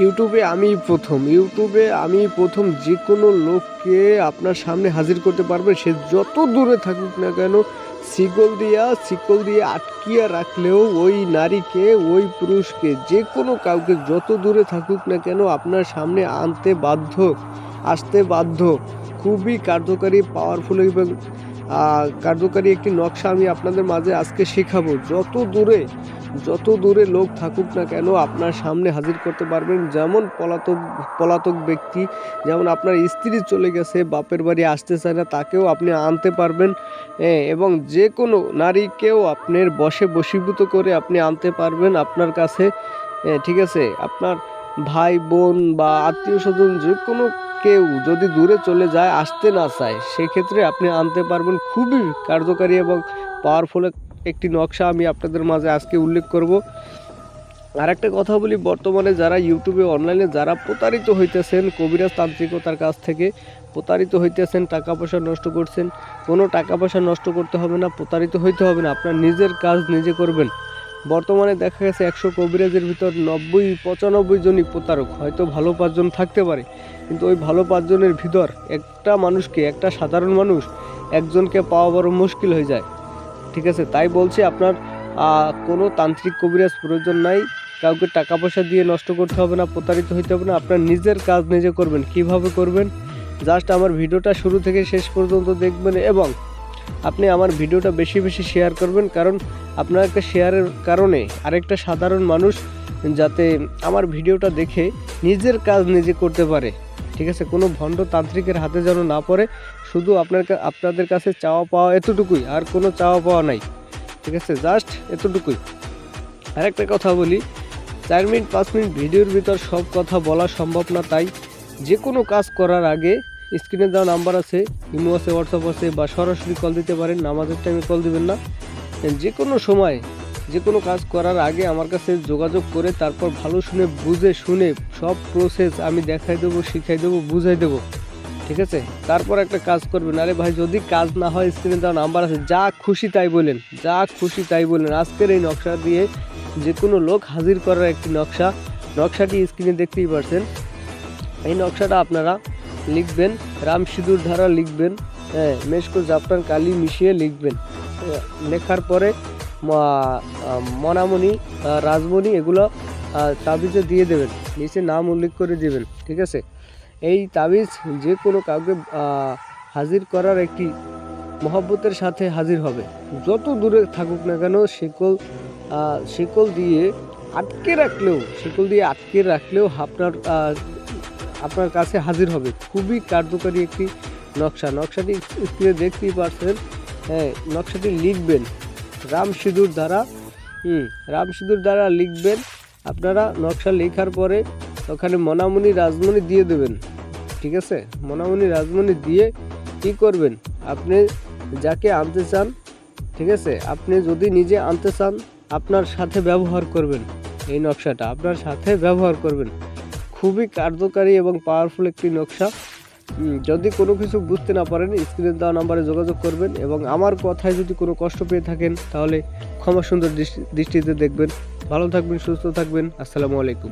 ইউটিউবে আমি প্রথম যে কোনো লোককে আপনার সামনে হাজির করতে পারবেন, সে যত দূরে থাকুক না কেন। শিকল দিয়ে আটকিয়ে রাখলেও ওই নারীকে, ওই পুরুষকে, যে কোনো কাউকে যত দূরে থাকুক না কেন আপনার সামনে আসতে বাধ্য। খুবই কার্যকারী, পাওয়ারফুল এবং কার্যকারী একটি নকশা আমি আপনাদের মাঝে আজকে শেখাবো। যত দূরে লোক থাকুক না কেন আপনার সামনে হাজির করতে পারবেন। যেমন পলাতক ব্যক্তি, যেমন আপনার স্ত্রী চলে গেছে, বাপের বাড়ি আসতে চায় না, তাকেও আপনি আনতে পারবেন। এবং যে কোনো নারীকেও আপনার বশীভূত করে আপনি আনতে পারবেন আপনার কাছে। ঠিক আছে, আপনার ভাই বোন বা আত্মীয় স্বজন যে কোনো কেউ যদি দূরে চলে যায়, আসতে না চায়, সেক্ষেত্রে আপনি আনতে পারবেন। খুবই কার্যকারী এবং পাওয়ারফুল একটি নকশা আমি আপনাদের মাঝে আজকে উল্লেখ করব। আর একটা কথা বলি, বর্তমানে যারা ইউটিউবে অনলাইনে যারা প্রতারিত হইতেছেন, কবিরাজ তান্ত্রিকতার কাছ থেকে প্রতারিত হইতেছেন, টাকা পয়সা নষ্ট করছেন, কোনো টাকা পয়সা নষ্ট করতে হবে না, প্রতারিত হইতে হবে না, আপনার নিজের কাজ নিজে করবেন। বর্তমানে দেখা গেছে 100 কবিরাজের ভিতর 90-95 জনই প্রতারক। হয়তো ভালো 5 জন থাকতে পারে, কিন্তু ওই ভালো 5 জনের ভিতর একটা সাধারণ মানুষ একজনকে পাওয়া বড় মুশকিল হয়ে যায়। ঠিক আছে, তাই বলছি আপনার কোনো তান্ত্রিক কবিরাজ প্রয়োজন নাই। কাউকে টাকা পয়সা দিয়ে নষ্ট করতে হবে না, প্রতারিত হইতে হবে না, আপনার নিজের কাজ নিজে করবেন। কিভাবে করবেন, জাস্ট আমার ভিডিওটা শুরু থেকে শেষ পর্যন্ত দেখবেন এবং আপনি আমার ভিডিওটা বেশি বেশি শেয়ার করবেন, কারণ আপনার একটা শেয়ারের কারণে আরেকটা সাধারণ মানুষ যাতে আমার ভিডিওটা দেখে নিজের কাজ নিজে করতে পারে। ঠিক আছে, কোনো ভণ্ড তান্ত্রিকের হাতে যেন না পড়ে। শুধু আপনাদের কাছে চাওয়া পাওয়া এতটুকুই, আর কোনো চাওয়া পাওয়া নাই। ঠিক আছে, জাস্ট এতটুকুই। আরেকটা কথা বলি, 4 মিনিট 5 মিনিট ভিডিওর ভিতর সব কথা বলা সম্ভব না, তাই যে কোনো কাজ করার আগে স্ক্রিনে দেওয়া নাম্বার আছে, ইমো আছে, হোয়াটসঅ্যাপ আছে, বা সরাসরি কল দিতে পারেন। নামাজের টাইমে কল দিবেন না। যে কোনো সময় যে কোনো কাজ করার আগে আমার কাছে যোগাযোগ করে তারপর ভালো বুঝে শুনে সব প্রসেস আমি দেখাই দেবো, শিখাই দেবো, বুঝাই দেবো। ঠিক আছে, তারপর একটা কাজ করবেন। আরে ভাই, যদি কাজ না হয় স্ক্রিনে দেওয়া নাম্বার আছে, যা খুশি তাই বলেন। আজকের এই নকশা দিয়ে যে কোনো লোক হাজির করার একটি নকশাটি স্ক্রিনে দেখতেই পারছেন। এই নকশাটা আপনারা লিখবেন, রাম সিঁদুর ধারা লিখবেন, মেশকো জাফরান কালি মিশিয়ে লিখবেন। লেখার পরে মনামণি, রাজমণি এগুলো তাবিজে দিয়ে দেবেন, নিচে নাম উল্লেখ করে দেবেন। ঠিক আছে, এই তাবিজ যে কোনো কাউকে হাজির করার একটি মহব্বতের সাথে হাজির হবে। যত দূরে থাকুক না কেন, শিকল দিয়ে আটকে রাখলেও আপনার কাছে হাজির হবে। খুবই কার্যকারী একটি নকশাটি স্ক্রিনে দেখতেই পাচ্ছেন। নকশাটি লিখবেন রাম সিঁদুর দ্বারা লিখবেন। আপনারা নকশা লেখার পরে ওখানে মনামণি রাজমণি দিয়ে দেবেন। ঠিক আছে, মনামণি রাজমণি দিয়ে কি করবেন, আপনি যাকে আনতে চান, ঠিক আছে, আপনি যদি নিজে আনতে চান, আপনার সাথে ব্যবহার করবেন। এই নকশাটা আপনার সাথে ব্যবহার করবেন। খুবই কার্যকারী এবং পাওয়ারফুল একটি নকশা। যদি কোনো কিছু বুঝতে না পারেন, স্ক্রিনে দেওয়া নাম্বারে যোগাযোগ করবেন এবং আমার কথায় যদি কোনো কষ্ট পেয়ে থাকেন তাহলে ক্ষমা সুন্দর দৃষ্টিতে দেখবেন। ভালো থাকবেন, সুস্থ থাকবেন। আসসালামু আলাইকুম।